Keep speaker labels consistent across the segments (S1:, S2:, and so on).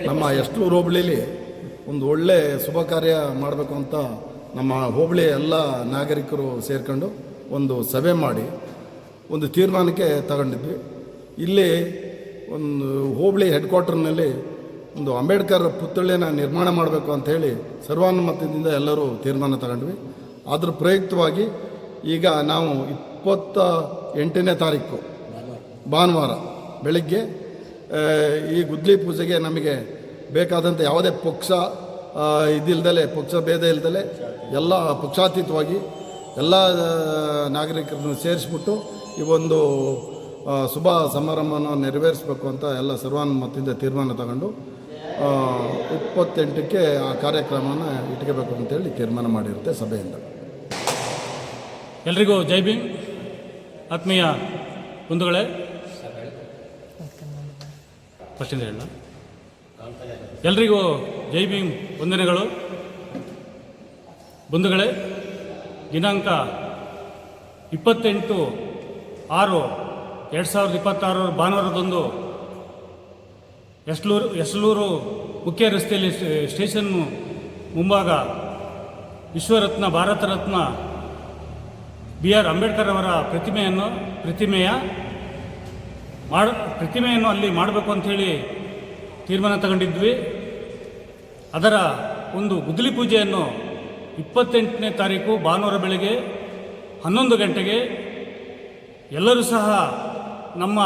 S1: ನಮ್ಮ ಎಸ್ಲೂರು ಹೋಬಳಿಲಿ ಒಂದು ಒಳ್ಳೆ ಶುಭ ಕಾರ್ಯ ಮಾಡಬೇಕು ಅಂತ ನಮ್ಮ ಹೋಬಳಿಯ ಎಲ್ಲ ನಾಗರಿಕರು ಸೇರ್ಕೊಂಡು ಒಂದು ಸಭೆ ಮಾಡಿ ಒಂದು ತೀರ್ಮಾನಕ್ಕೆ ತಗೊಂಡಿದ್ವಿ. ಇಲ್ಲಿ ಒಂದು ಹೋಬಳಿ ಹೆಡ್ ಕ್ವಾರ್ಟರ್ನಲ್ಲಿ ಒಂದು ಅಂಬೇಡ್ಕರ್ ಪುತ್ಥಳಿನ ನಿರ್ಮಾಣ ಮಾಡಬೇಕು ಅಂಥೇಳಿ ಸರ್ವಾನುಮತದಿಂದ ಎಲ್ಲರೂ ತೀರ್ಮಾನ ತಗೊಂಡ್ವಿ. ಅದ್ರ ಪ್ರಯುಕ್ತವಾಗಿ ಈಗ ನಾವು 28ನೇ ತಾರೀಕು ಭಾನುವಾರ ಬೆಳಗ್ಗೆ ಈ ಗುದ್ಲಿ ಪೂಜೆಗೆ ನಮಗೆ ಬೇಕಾದಂಥ ಯಾವುದೇ ಪಕ್ಷ ಇದಿಲ್ದಲೆ, ಪಕ್ಷ ಭೇದ ಇಲ್ದಲೆ ಎಲ್ಲ ಪಕ್ಷಾತೀತವಾಗಿ ಎಲ್ಲ ನಾಗರಿಕರನ್ನು ಸೇರಿಸ್ಬಿಟ್ಟು ಈ ಒಂದು ಶುಭ ಸಮಾರಂಭವನ್ನು ನೆರವೇರಿಸಬೇಕು ಅಂತ ಎಲ್ಲ ಸರ್ವಾನುಮತದಿಂದ ತೀರ್ಮಾನ ತಗೊಂಡು 28ಕ್ಕೆ ಆ ಕಾರ್ಯಕ್ರಮನ ಇಟ್ಕೋಬೇಕು ಅಂತೇಳಿ ತೀರ್ಮಾನ ಮಾಡಿರುತ್ತೆ ಸಭೆಯಿಂದ.
S2: ಎಲ್ರಿಗೂ ಜೈ ಭೀಮ್. ಆತ್ಮೀಯ ಬಂಧುಗಳೇ, ಫಸ್ಟಿಂದ ಹೇಳ ಎಲ್ರಿಗೂ ಜೈ ಭೀಮ್ ವಂದನೆಗಳು. ಬಂಧುಗಳೇ, ದಿನಾಂಕ 28/6/2026 ಭಾನುವಾರದಂದು ಎಸ್ಲೂರು ಮುಖ್ಯ ರಸ್ತೆಯಲ್ಲಿ ಸ್ಟೇಷನ್ ಮುಂಭಾಗ ವಿಶ್ವರತ್ನ ಭಾರತ ರತ್ನ BR ಅಂಬೇಡ್ಕರ್ ಅವರ ಪ್ರತಿಮೆಯನ್ನು ಅಲ್ಲಿ ಮಾಡಬೇಕು ಅಂಥೇಳಿ ತೀರ್ಮಾನ ತಗೊಂಡಿದ್ವಿ. ಅದರ ಒಂದು ಗುದ್ದಲಿ ಪೂಜೆಯನ್ನು 28ನೇ ತಾರೀಕು ಭಾನುವಾರ ಬೆಳಗ್ಗೆ 11 ಗಂಟೆಗೆ ಎಲ್ಲರೂ ಸಹ ನಮ್ಮ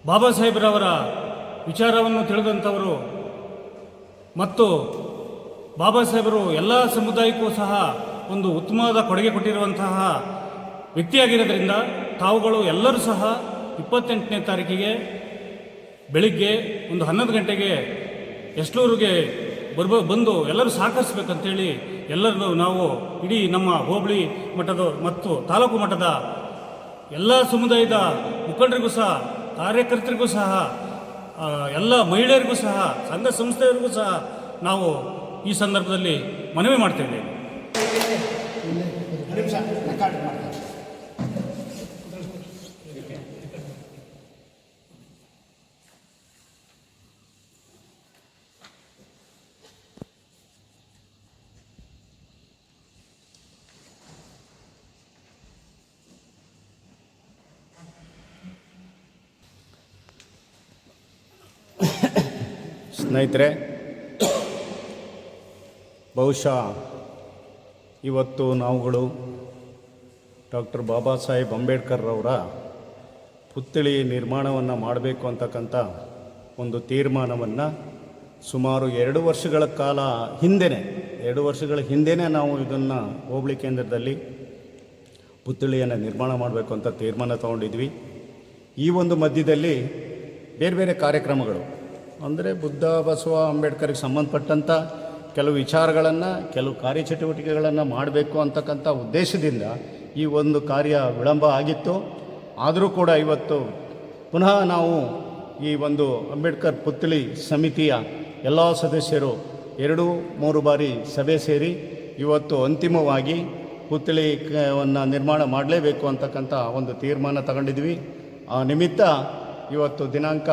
S2: ಬಾಬಾ ಸಾಹೇಬ್ರವರ ವಿಚಾರವನ್ನು ತಿಳಿದಂಥವರು ಮತ್ತು ಬಾಬಾ ಸಾಹೇಬರು ಎಲ್ಲ ಸಮುದಾಯಕ್ಕೂ ಸಹ ಒಂದು ಉತ್ತಮವಾದ ಕೊಡುಗೆ ಕೊಟ್ಟಿರುವಂತಹ ವ್ಯಕ್ತಿಯಾಗಿರೋದ್ರಿಂದ ತಾವುಗಳು ಎಲ್ಲರೂ ಸಹ 28ನೇ ತಾರೀಕಿಗೆ ಬೆಳಿಗ್ಗೆ ಒಂದು 11 ಗಂಟೆಗೆ ಎಸ್ಲೂರಿಗೆ ಬಂದು ಎಲ್ಲರೂ ಸಹಕರಿಸಬೇಕಂತೇಳಿ ಎಲ್ಲರೂ ನಾವು ಇಡೀ ನಮ್ಮ ಹೋಬಳಿ ಮಟ್ಟದ ಮತ್ತು ತಾಲೂಕು ಮಟ್ಟದ ಎಲ್ಲ ಸಮುದಾಯದ ಮುಖಂಡರಿಗೂ ಸಹ, ಕಾರ್ಯಕರ್ತರಿಗೂ ಸಹ, ಎಲ್ಲ ಮಹಿಳೆಯರಿಗೂ ಸಹ, ಸಂಘ ಸಂಸ್ಥೆಯವರಿಗೂ ಸಹ ನಾವು ಈ ಸಂದರ್ಭದಲ್ಲಿ ಮನವಿ ಮಾಡ್ತೇವೆ.
S3: ಸ್ನೇಹಿತರೆ, ಬಹುಶಃ ಇವತ್ತು ನಾವುಗಳು ಡಾಕ್ಟರ್ ಬಾಬಾ ಸಾಹೇಬ್ ಅಂಬೇಡ್ಕರ್ ಅವರ ಪುತ್ಥಳಿ ನಿರ್ಮಾಣವನ್ನು ಮಾಡಬೇಕು ಅಂತಕ್ಕಂಥ ಒಂದು ತೀರ್ಮಾನವನ್ನು ಸುಮಾರು 2 ವರ್ಷಗಳ ಹಿಂದೆನೇ ನಾವು ಇದನ್ನು ಹೋಬಳಿ ಕೇಂದ್ರದಲ್ಲಿ ಪುತ್ಥಳಿಯನ್ನು ನಿರ್ಮಾಣ ಮಾಡಬೇಕು ಅಂತ ತೀರ್ಮಾನ ತಗೊಂಡಿದ್ವಿ. ಈ ಒಂದು ಮಧ್ಯದಲ್ಲಿ ಬೇರೆ ಬೇರೆ ಕಾರ್ಯಕ್ರಮಗಳು ಅಂದರೆ ಬುದ್ಧ, ಬಸವ, ಅಂಬೇಡ್ಕರ್ಗೆ ಸಂಬಂಧಪಟ್ಟಂಥ ಕೆಲವು ವಿಚಾರಗಳನ್ನು, ಕೆಲವು ಕಾರ್ಯಚಟುವಟಿಕೆಗಳನ್ನು ಮಾಡಬೇಕು ಅಂತಕ್ಕಂಥ ಉದ್ದೇಶದಿಂದ ಈ ಒಂದು ಕಾರ್ಯ ವಿಳಂಬ ಆಗಿತ್ತು. ಆದರೂ ಕೂಡ ಇವತ್ತು ಪುನಃ ನಾವು ಈ ಒಂದು ಅಂಬೇಡ್ಕರ್ ಪುತ್ಥಳಿ ಸಮಿತಿಯ ಎಲ್ಲ ಸದಸ್ಯರು 2-3 ಬಾರಿ ಸಭೆ ಸೇರಿ ಇವತ್ತು ಅಂತಿಮವಾಗಿ ಪುತ್ಥಳಿಯನ್ನು ನಿರ್ಮಾಣ ಮಾಡಲೇಬೇಕು ಅಂತಕ್ಕಂಥ ಒಂದು ತೀರ್ಮಾನ ತಗೊಂಡಿದ್ವಿ. ಆ ನಿಮಿತ್ತ ಇವತ್ತು ದಿನಾಂಕ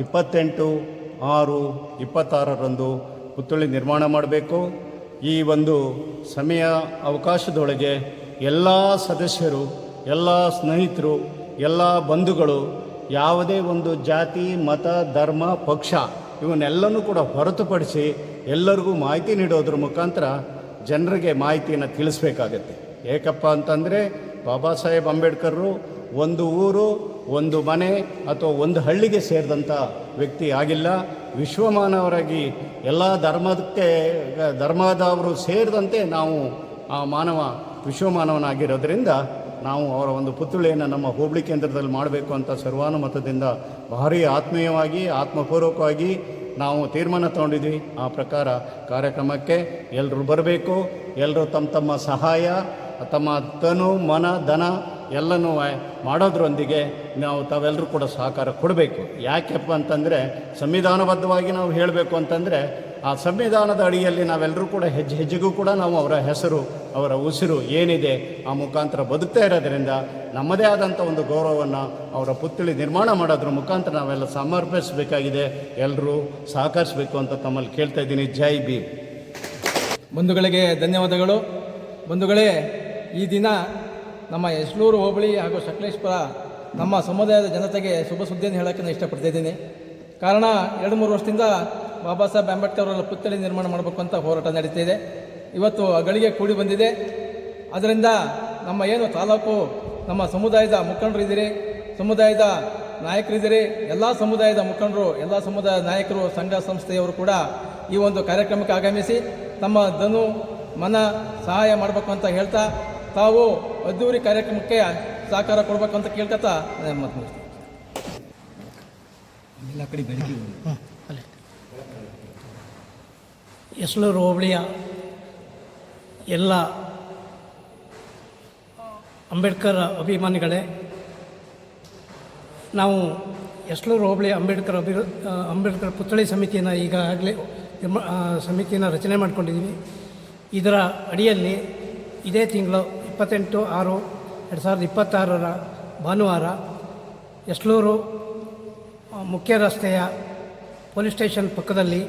S3: 28/6/26 ಪುತ್ಥಳಿ ನಿರ್ಮಾಣ ಮಾಡಬೇಕು. ಈ ಒಂದು ಸಮಯ ಅವಕಾಶದೊಳಗೆ ಎಲ್ಲ ಸದಸ್ಯರು, ಎಲ್ಲ ಸ್ನೇಹಿತರು, ಎಲ್ಲ ಬಂಧುಗಳು ಯಾವುದೇ ಒಂದು ಜಾತಿ, ಮತ, ಧರ್ಮ, ಪಕ್ಷ ಇವನ್ನೆಲ್ಲನೂ ಕೂಡ ಹೊರತುಪಡಿಸಿ ಎಲ್ಲರಿಗೂ ಮಾಹಿತಿ ನೀಡೋದ್ರ ಮುಖಾಂತರ ಜನರಿಗೆ ಮಾಹಿತಿಯನ್ನು ತಿಳಿಸ್ಬೇಕಾಗತ್ತೆ. ಏಕಪ್ಪ ಅಂತಂದರೆ ಬಾಬಾ ಸಾಹೇಬ್ ಅಂಬೇಡ್ಕರ್ರು ಒಂದು ಊರು, ಒಂದು ಮನೆ ಅಥವಾ ಒಂದು ಹಳ್ಳಿಗೆ ಸೇರಿದಂಥ ವ್ಯಕ್ತಿ ಆಗಿಲ್ಲ. ವಿಶ್ವಮಾನವರಾಗಿ ಎಲ್ಲ ಧರ್ಮದವರು ಸೇರಿದಂತೆ ನಾವು ಆ ವಿಶ್ವಮಾನವನಾಗಿರೋದ್ರಿಂದ ನಾವು ಅವರ ಒಂದು ಪುತ್ಥಳಿಯನ್ನು ನಮ್ಮ ಹೋಬಳಿ ಕೇಂದ್ರದಲ್ಲಿ ಮಾಡಬೇಕು ಅಂತ ಸರ್ವಾನುಮತದಿಂದ ಭಾರಿ ಆತ್ಮೀಯವಾಗಿ, ಆತ್ಮಪೂರ್ವಕವಾಗಿ ನಾವು ತೀರ್ಮಾನ ತಗೊಂಡಿದ್ವಿ. ಆ ಪ್ರಕಾರ ಕಾರ್ಯಕ್ರಮಕ್ಕೆ ಎಲ್ಲರೂ ಬರಬೇಕು. ಎಲ್ಲರೂ ತಮ್ಮ ಸಹಾಯ, ತಮ್ಮ ತನು, ಮನ, ಧನ ಎಲ್ಲನೂ ಮಾಡೋದ್ರೊಂದಿಗೆ ತಾವೆಲ್ಲರೂ ಕೂಡ ಸಹಕಾರ ಕೊಡಬೇಕು. ಯಾಕೆಪ್ಪ ಅಂತಂದರೆ ಸಂವಿಧಾನಬದ್ಧವಾಗಿ ನಾವು ಹೇಳಬೇಕು ಅಂತಂದರೆ ಆ ಸಂವಿಧಾನದ ಅಡಿಯಲ್ಲಿ ನಾವೆಲ್ಲರೂ ಕೂಡ ಹೆಜ್ಜೆಗೂ ಕೂಡ ನಾವು ಅವರ ಹೆಸರು, ಅವರ ಉಸಿರು ಏನಿದೆ ಆ ಮುಖಾಂತರ ಬದುಕ್ತಾ ಇರೋದರಿಂದ ನಮ್ಮದೇ ಆದಂಥ ಒಂದು ಗೌರವವನ್ನು ಅವರ ಪುತ್ಥಳಿ ನಿರ್ಮಾಣ ಮಾಡೋದ್ರ ಮುಖಾಂತರ ನಾವೆಲ್ಲ ಸಮರ್ಪಿಸಬೇಕಾಗಿದೆ. ಎಲ್ಲರೂ ಸಹಕರಿಸಬೇಕು ಅಂತ ತಮ್ಮಲ್ಲಿ ಕೇಳ್ತಾ ಇದ್ದೀನಿ. ಜೈ ಭೀಮ್.
S4: ಬಂಧುಗಳಿಗೆ ಧನ್ಯವಾದಗಳು. ಬಂಧುಗಳೇ, ಈ ದಿನ ನಮ್ಮ ಯಶ್ಲೂರು ಹೋಬಳಿ ಹಾಗೂ ಸಕಲೇಶ್ಪುರ ನಮ್ಮ ಸಮುದಾಯದ ಜನತೆಗೆ ಶುಭ ಸುದ್ದಿಯನ್ನು ಹೇಳೋಕ್ಕೆ ನಾನು ಇಷ್ಟಪಡ್ತಿದ್ದೀನಿ. ಕಾರಣ 2-3 ವರ್ಷದಿಂದ ಬಾಬಾ ಸಾಹೇಬ್ ಅಂಬೇಡ್ಕರ್ ಅವರ ಪುತ್ಥಳಿ ನಿರ್ಮಾಣ ಮಾಡಬೇಕು ಅಂತ ಹೋರಾಟ ನಡೀತಾ ಇದೆ. ಇವತ್ತು ಗಳಿಗೆ ಕೂಡಿ ಬಂದಿದೆ. ಅದರಿಂದ ನಮ್ಮ ಏನು ತಾಲೂಕು ನಮ್ಮ ಸಮುದಾಯದ ಮುಖಂಡರಿದ್ದೀರಿ, ಸಮುದಾಯದ ನಾಯಕರಿದ್ದೀರಿ, ಎಲ್ಲ ಸಮುದಾಯದ ಮುಖಂಡರು, ಎಲ್ಲ ಸಮುದಾಯದ ನಾಯಕರು, ಸಂಘ ಸಂಸ್ಥೆಯವರು ಕೂಡ ಈ ಒಂದು ಕಾರ್ಯಕ್ರಮಕ್ಕೆ ಆಗಮಿಸಿ ತಮ್ಮ ಧನು ಮನ ಸಹಾಯ ಮಾಡಬೇಕು ಅಂತ ಹೇಳ್ತಾ ತಾವು ಅದ್ದೂರಿ ಕಾರ್ಯಕ್ರಮಕ್ಕೆ ಸಹಕಾರ ಕೊಡಬೇಕು ಅಂತ ಕೇಳ್ಕೊತಾ ನಾನು ಮಾತು ಮುಗಿಸ್ತೀನಿ.
S5: ಯಸ್ಲೂರು ಹೋಬಳಿಯ ಎಲ್ಲ ಅಂಬೇಡ್ಕರ್ ಅಭಿಮಾನಿಗಳೇ, ನಾವು ಯಸ್ಲೂರು ಹೋಬಳಿ ಅಂಬೇಡ್ಕರ್ ಪುತ್ಥಳಿ ಸಮಿತಿಯನ್ನು ಈಗಾಗಲೇ ಸಮಿತಿಯನ್ನು ರಚನೆ ಮಾಡಿಕೊಂಡಿದ್ದೀವಿ. ಇದರ ಅಡಿಯಲ್ಲಿ ಇದೇ ತಿಂಗಳು 28/6/2026 ಭಾನುವಾರ ಯಸ್ಲೂರು ಮುಖ್ಯ ರಸ್ತೆಯ ಪೊಲೀಸ್ ಸ್ಟೇಷನ್ ಪಕ್ಕದಲ್ಲಿ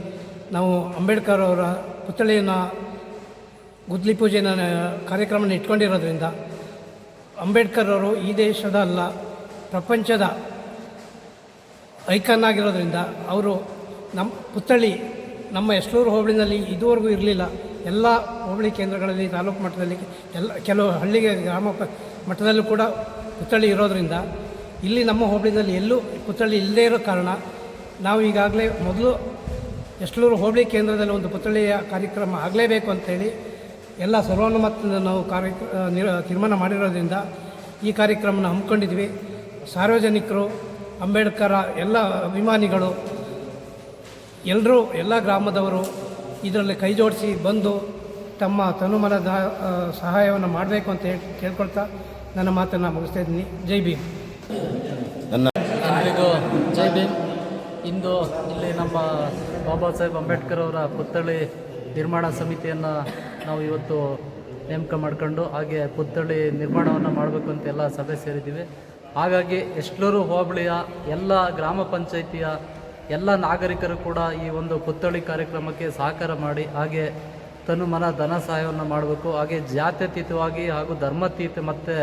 S5: ನಾವು ಅಂಬೇಡ್ಕರ್ ಅವರ ಪುತ್ಥಳಿಯನ್ನು ಗುದ್ಲಿ ಪೂಜೆನ ಕಾರ್ಯಕ್ರಮನ ಇಟ್ಕೊಂಡಿರೋದ್ರಿಂದ ಅಂಬೇಡ್ಕರ್ ಅವರು ಈ ದೇಶದ ಅಲ್ಲ ಪ್ರಪಂಚದ ಐಕಾನ್ ಆಗಿರೋದ್ರಿಂದ ಅವರು ನಮ್ಮ ಪುತ್ಥಳಿ ನಮ್ಮ ಯಸ್ಲೂರು ಹೋಬಳಿನಲ್ಲಿ ಇದುವರೆಗೂ ಇರಲಿಲ್ಲ. ಎಲ್ಲ ಹೋಬಳಿ ಕೇಂದ್ರಗಳಲ್ಲಿ, ತಾಲೂಕು ಮಟ್ಟದಲ್ಲಿ, ಕೆಲವು ಹಳ್ಳಿಗೆ ಗ್ರಾಮ ಮಟ್ಟದಲ್ಲೂ ಕೂಡ ಪುತ್ಥಳಿ ಇರೋದರಿಂದ ಇಲ್ಲಿ ನಮ್ಮ ಹೋಬಳಿನಲ್ಲಿ ಎಲ್ಲೂ ಪುತ್ಥಳಿ ಇಲ್ಲದೇ ಇರೋ ಕಾರಣ ನಾವು ಈಗಾಗಲೇ ಮೊದಲು ಯಸ್ಲೂರು ಹೋಬಳಿ ಕೇಂದ್ರದಲ್ಲಿ ಒಂದು ಪುತ್ಥಳಿಯ ಕಾರ್ಯಕ್ರಮ ಆಗಲೇಬೇಕು ಅಂಥೇಳಿ ಎಲ್ಲ ಸರ್ವಾನುಮತದಿಂದ ನಾವು ತೀರ್ಮಾನ ಮಾಡಿರೋದ್ರಿಂದ ಈ ಕಾರ್ಯಕ್ರಮನ ಹಮ್ಮಿಕೊಂಡಿದ್ವಿ. ಸಾರ್ವಜನಿಕರು, ಅಂಬೇಡ್ಕರ ಎಲ್ಲ ಅಭಿಮಾನಿಗಳು ಎಲ್ಲರೂ, ಎಲ್ಲ ಗ್ರಾಮದವರು ಇದರಲ್ಲಿ ಕೈ ಜೋಡಿಸಿ ಬಂದು ತಮ್ಮ ತನುಮನದ ಸಹಾಯವನ್ನು ಮಾಡಬೇಕು ಅಂತ ಕೇಳ್ಕೊಳ್ತಾ ನನ್ನ ಮಾತನ್ನು ಮುಗಿಸ್ತಾ ಇದ್ದೀನಿ. ಜೈ ಭೀಮ್.
S6: ಎಲ್ರಿಗೂ ಜೈ ಭೀಮ್. ಇಂದು ಇಲ್ಲಿ ನಮ್ಮ ಬಾಬಾ ಸಾಹೇಬ್ ಅಂಬೇಡ್ಕರ್ ಅವರ ಪುತ್ಥಳಿ ನಿರ್ಮಾಣ ಸಮಿತಿಯನ್ನು ನಾವು ಇವತ್ತು ನೇಮಕ ಮಾಡ್ಕೊಂಡು ಹಾಗೆ ಪುತ್ಥಳಿ ನಿರ್ಮಾಣವನ್ನು ಮಾಡಬೇಕು ಅಂತ ಎಲ್ಲ ಸಭೆ ಸೇರಿದ್ದೀವಿ. ಹಾಗಾಗಿ ಯಸ್ಲೂರು ಹೋಬಳಿಯ ಎಲ್ಲ ಗ್ರಾಮ ಪಂಚಾಯಿತಿಯ ಎಲ್ಲ ನಾಗರಿಕರು ಕೂಡ ಈ ಒಂದು ಪುತ್ಥಳಿ ಕಾರ್ಯಕ್ರಮಕ್ಕೆ ಸಹಕಾರ ಮಾಡಿ ಹಾಗೆ ತನು ಮನ ಧನ ಸಹಾಯವನ್ನು ಮಾಡಬೇಕು. ಹಾಗೆ ಜಾತ್ಯತೀತವಾಗಿ ಹಾಗೂ ಧರ್ಮಾತೀತ ಮತ್ತು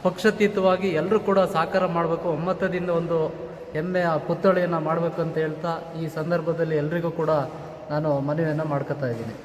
S6: ಪಕ್ಷಾತೀತವಾಗಿ ಎಲ್ಲರೂ ಕೂಡ ಸಹಕಾರ ಮಾಡಬೇಕು. ಒಮ್ಮತದಿಂದ ಒಂದು ಹೆಮ್ಮೆಯ ಪುತ್ಥಳಿಯನ್ನು ಮಾಡಬೇಕು ಅಂತ ಹೇಳ್ತಾ ಈ ಸಂದರ್ಭದಲ್ಲಿ ಎಲ್ರಿಗೂ ಕೂಡ ನಾನು ಮನವಿಯನ್ನು ಮಾಡ್ಕೊತಾ ಇದ್ದೀನಿ.